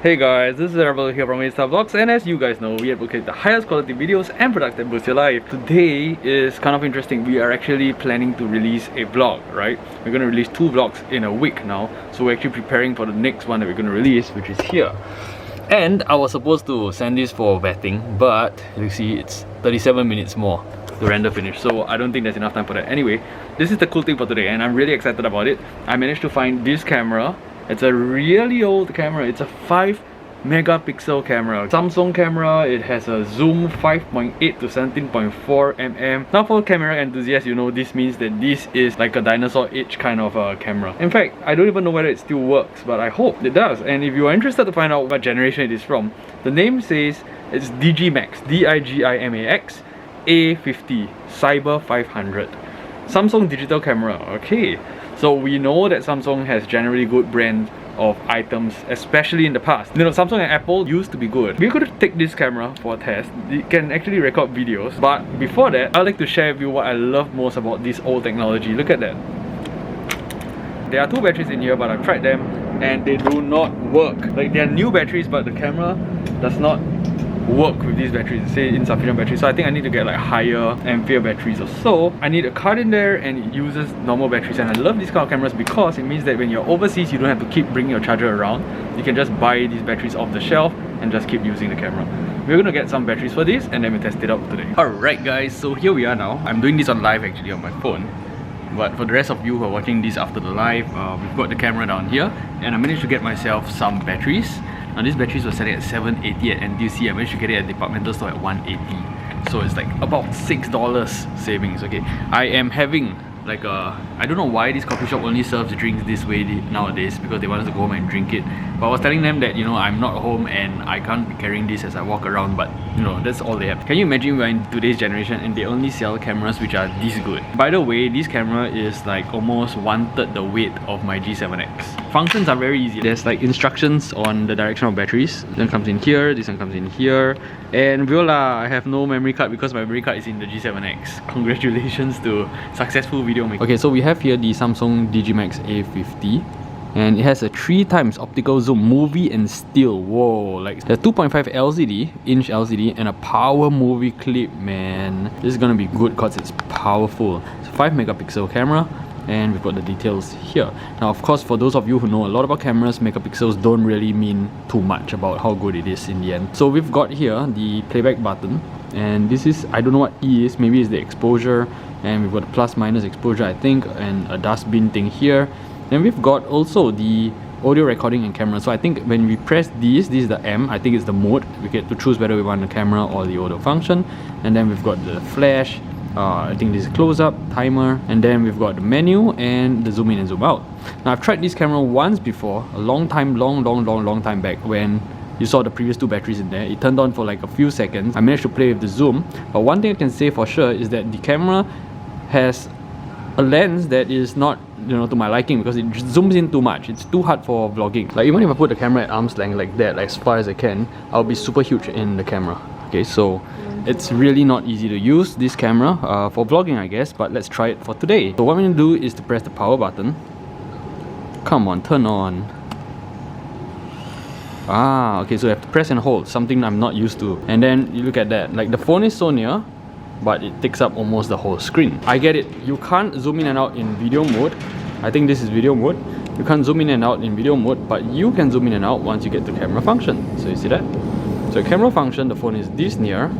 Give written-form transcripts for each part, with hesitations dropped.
Hey guys, this is Avriel here from AStarVlogs, and as you guys know, we advocate the highest quality videos and products that boost your life. Today is kind of interesting. We are actually planning to release a vlog, right? We're going to release 2 vlogs in a week now, so we're actually preparing for the next one that we're going to release, which is here. And I was supposed to send this for vetting, but you see it's 37 minutes more to render finish, so I don't think there's enough time for that. Anyway, this is the cool thing for today, and I'm really excited about it. I managed to find this camera. It's a really old camera. It's a 5 megapixel camera, Samsung camera. It has a zoom 5.8 to 17.4 mm. Now for camera enthusiasts, you know this means that this is like a dinosaur age kind of a camera. In fact, I don't even know whether it still works, but I hope it does. And if you are interested to find out what generation it is from, the name says it's Digimax, D-I-G-I-M-A-X A50 Cyber 500 Samsung digital camera. Okay, so we know that Samsung has generally good brand of items, especially in the past. You know, Samsung and Apple used to be good. We're going to take this camera for a test. It can actually record videos, but before that, I'd like to share with you what I love most about this old technology. Look at that. There are 2 batteries in here, but I've tried them and they do not work. Like, they are new batteries, but the camera does not work with these batteries. It says insufficient battery, so I think I need to get like higher ampere batteries or so. I need a card in there and it uses normal batteries, and I love these kind of cameras because it means that when you're overseas, you don't have to keep bringing your charger around. You can just buy these batteries off the shelf and just keep using the camera. We're gonna get some batteries for this and then we'll test it out today. Alright guys, so here we are now. I'm doing this on live actually on my phone, but for the rest of you who are watching this after the live, we've got the camera down here and I managed to get myself some batteries. Now these batteries were selling at $7.80 at NTUC. I managed to get it at departmental store at $1.80. So it's like about $6 savings. Okay, I am having like I don't know why this coffee shop only serves drinks this way nowadays, because they want us to go home and drink it. But I was telling them that, you know, I'm not home and I can't be carrying this as I walk around, but you know, that's all they have. Can you imagine we're in today's generation and they only sell cameras which are this good? By the way, this camera is like almost 1/3 the weight of my G7X. Functions are very easy. There's like instructions on the direction of batteries. This one comes in here, this one comes in here. And voila, I have no memory card because my memory card is in the G7X. Congratulations to successful video making. Okay, so we have here the Samsung Digimax A50. And it has a 3x optical zoom, movie and still. Whoa, like a 2.5 inch LCD and a power movie clip, man. This is gonna be good because it's powerful. It's a 5 megapixel camera. And we've got the details here. Now of course, for those of you who know a lot about cameras, megapixels don't really mean too much about how good it is in the end. So we've got here the playback button, and this is, I don't know what E is, maybe it's the exposure, and we've got the plus minus exposure I think, and a dustbin thing here. Then we've got also the audio recording and camera. So I think when we press this is the M, I think it's the mode. We get to choose whether we want the camera or the audio function. And then we've got the flash, I think this is close-up, timer, and then we've got the menu and the zoom in and zoom out. Now I've tried this camera once before, a long time back, when you saw the previous 2 batteries in there. It turned on for like a few seconds. I managed to play with the zoom, but one thing I can say for sure is that the camera has a lens that is not, you know, to my liking, because it zooms in too much. It's too hard for vlogging. Like even if I put the camera at arm's length like that, like as far as I can, I'll be super huge in the camera. Okay, so it's really not easy to use this camera for vlogging, I guess, but let's try it for today. So what we're gonna do is to press the power button. Come on, turn on. Ah, okay, so I have to press and hold, something I'm not used to. And then you look at that, like the phone is so near, but it takes up almost the whole screen. I get it, you can't zoom in and out in video mode. I think this is video mode. You can't zoom in and out in video mode, but you can zoom in and out once you get the camera function. So you see that? So camera function, the phone is this near.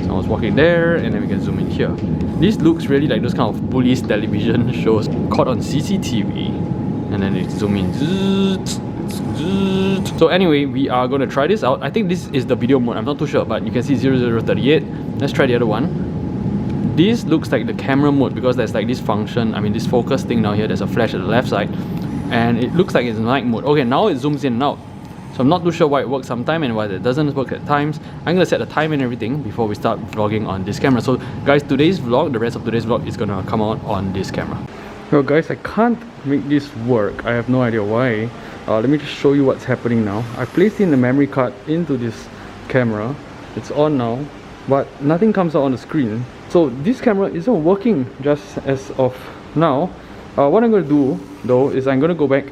So I was walking there, and then we can zoom in here. This looks really like those kind of police television shows caught on CCTV. And then it zoom in. So anyway, we are going to try this out. I think this is the video mode, I'm not too sure, but you can see 0038. Let's try the other one. This looks like the camera mode because there's like this function, I mean this focus thing down here, there's a flash at the left side. And it looks like it's night mode. Okay, now it zooms in and out. So I'm not too sure why it works sometimes and why it doesn't work at times. I'm gonna set the time and everything before we start vlogging on this camera. So guys, today's vlog, the rest of today's vlog is gonna come out on this camera. Well guys, I can't make this work. I have no idea why. Let me just show you what's happening now. I placed in the memory card into this camera. It's on now, but nothing comes out on the screen. So this camera isn't working just as of now. What I'm gonna do though is I'm gonna go back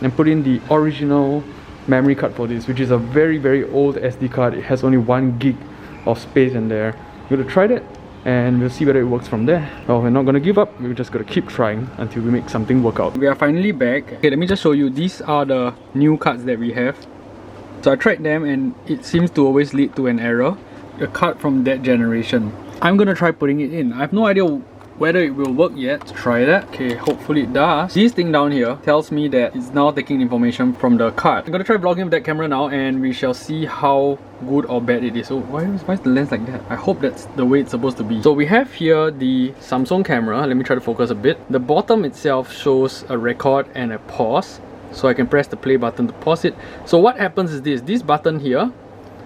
and put in the original memory card for this, which is a very old SD card. It has only 1 gig of space in there. We're gonna try that and we'll see whether it works from there. Well, we're not gonna give up, we're just gonna keep trying until we make something work out. We are finally back. Okay, let me just show you. These are the new cards that we have. So I tried them and it seems to always lead to an error. A card from that generation. I'm gonna try putting it in. I have no idea whether it will work yet. Let's try that. Okay, hopefully it does. This thing down here tells me that it's now taking information from the card. I'm gonna try vlogging with that camera now and we shall see how good or bad it is. So why is the lens like that? I hope that's the way it's supposed to be. So we have here the Samsung camera. Let me try to focus a bit. The bottom itself shows a record and a pause. So I can press the play button to pause it. So what happens is this button here,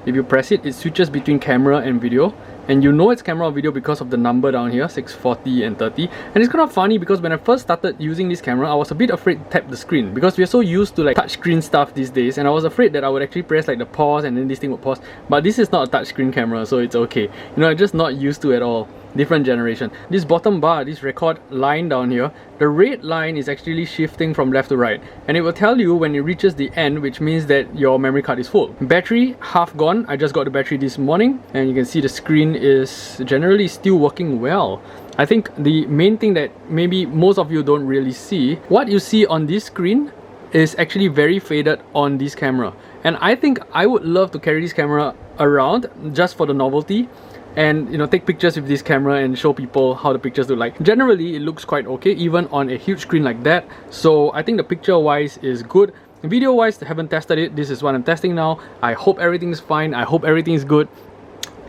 if you press it, it switches between camera and video. And you know it's camera or video because of the number down here, 640 and 30. And it's kind of funny because when I first started using this camera, I was a bit afraid to tap the screen because we're so used to like touch screen stuff these days, and I was afraid that I would actually press like the pause and then this thing would pause. But this is not a touch screen camera, so it's okay. You know, I'm just not used to it at all. Different generation. This bottom bar, this record line down here, the red line is actually shifting from left to right, and it will tell you when it reaches the end, which means that your memory card is full. Battery half gone. I just got the battery this morning and you can see the screen is generally still working well. I think the main thing that maybe most of you don't really see, what you see on this screen is actually very faded on this camera, and I think I would love to carry this camera around just for the novelty and, you know, take pictures with this camera and show people how the pictures look like. Generally it looks quite okay even on a huge screen like that, so I think the picture wise is good. Video wise, I haven't tested it. This is what I'm testing now. I hope everything is fine. I hope everything is good.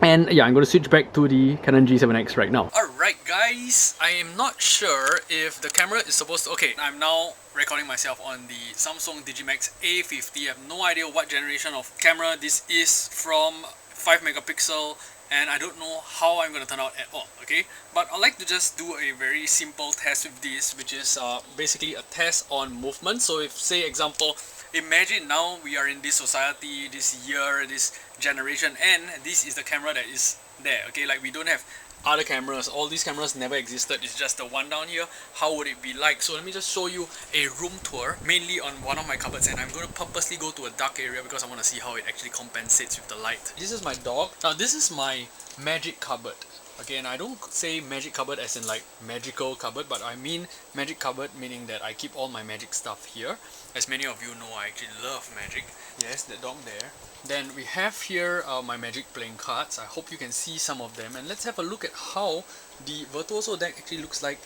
And yeah, I'm going to switch back to the Canon G7X right now. Alright guys, I am not sure if the camera is supposed to... Okay, I'm now recording myself on the Samsung Digimax A50. I have no idea what generation of camera this is from. 5 megapixel, and I don't know how I'm going to turn out at all, okay? But I'd like to just do a very simple test with this, which is basically a test on movement. So if, say, example, imagine now we are in this society, this year, this generation, and this is the camera that is there, okay? Like, we don't have other cameras. All these cameras never existed. It's just the one down here. How would it be like? So let me just show you a room tour, mainly on one of my cupboards, and I'm going to purposely go to a dark area because I want to see how it actually compensates with the light. This is my dog. Now this is my magic cupboard. Okay, and I don't say magic cupboard as in like magical cupboard, but I mean magic cupboard meaning that I keep all my magic stuff here. As many of you know, I actually love magic. Yes, the dog there. Then we have here my magic playing cards. I hope you can see some of them, and let's have a look at how the Virtuoso deck actually looks like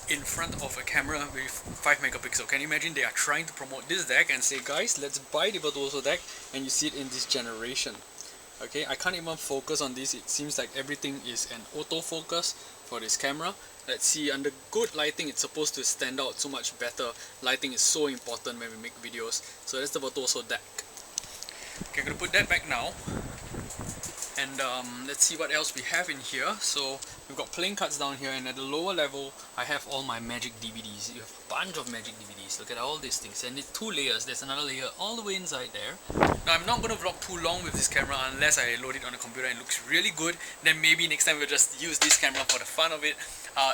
in front of a camera with 5 megapixel. Can you imagine they are trying to promote this deck and say, guys, let's buy the Virtuoso deck, and you see it in this generation. Okay, I can't even focus on this. It seems like everything is an autofocus for this camera. Let's see, under good lighting it's supposed to stand out so much better. Lighting is so important when we make videos. So that's the Virtuoso deck. Okay, I'm gonna put that back now. And let's see what else we have in here. So we've got playing cards down here, and at the lower level I have all my magic DVDs. You have a bunch of magic DVDs. Look at all these things, and it's 2 layers. There's another layer all the way inside there. Now I'm not going to vlog too long with this camera unless I load it on the computer and it looks really good. Then maybe next time we'll just use this camera for the fun of it.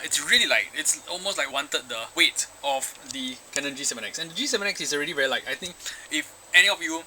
It's really light. It's almost like 1/3 the weight of the Canon G7X, and the G7X is already very light. I think if any of you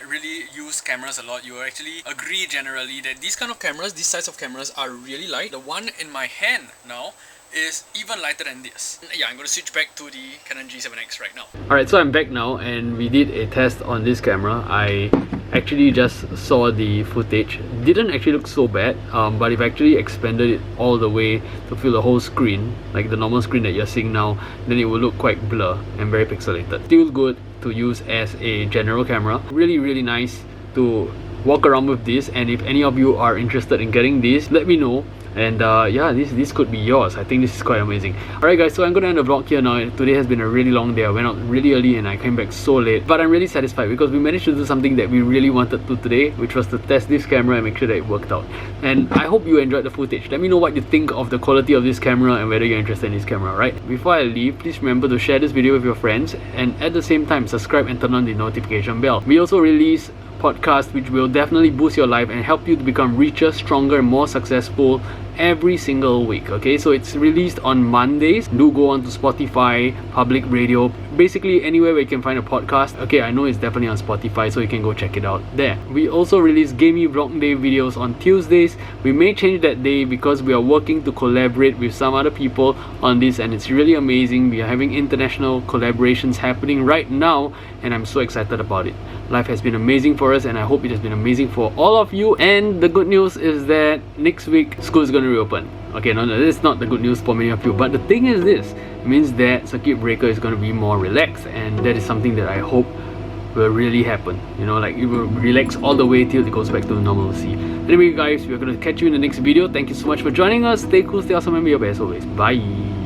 really use cameras a lot, you will actually agree generally that these kind of cameras, this size of cameras, are really light. The one in my hand now is even lighter than this. Yeah, I'm going to switch back to the Canon G7X right now. Alright, so I'm back now and we did a test on this camera. I actually just saw the footage. Didn't actually look so bad, but if I actually expanded it all the way to fill the whole screen, like the normal screen that you're seeing now, then it will look quite blur and very pixelated. Still good to use as a general camera. Really nice to walk around with this, and if any of you are interested in getting this, let me know. And yeah, this could be yours. I think this is quite amazing. Alright guys, so I'm gonna end the vlog here now. Today has been a really long day. I went out really early and I came back so late, but I'm really satisfied because we managed to do something that we really wanted to today, which was to test this camera and make sure that it worked out. And I hope you enjoyed the footage. Let me know what you think of the quality of this camera and whether you're interested in this camera, right? Before I leave, please remember to share this video with your friends, and at the same time subscribe and turn on the notification bell. We also release podcast which will definitely boost your life and help you to become richer, stronger, and more successful every single week. Okay, so it's released on Mondays. Do go on to Spotify, Public Radio, basically anywhere where you can find a podcast. Okay, I know it's definitely on Spotify, so you can go check it out there. We also release Gamey Vlog Day videos on Tuesdays. We may change that day because we are working to collaborate with some other people on this, and it's really amazing. We are having international collaborations happening right now, and I'm so excited about it. Life has been amazing for us, and I hope it has been amazing for all of you. And the good news is that next week school is going to reopen. Okay, no, this is not the good news for many of you, but the thing is this, it means that circuit breaker is going to be more relaxed, and that is something that I hope will really happen. You know, like it will relax all the way till it goes back to normalcy. Anyway guys, we're going to catch you in the next video. Thank you so much for joining us. Stay cool, stay awesome, and be your best always. Bye.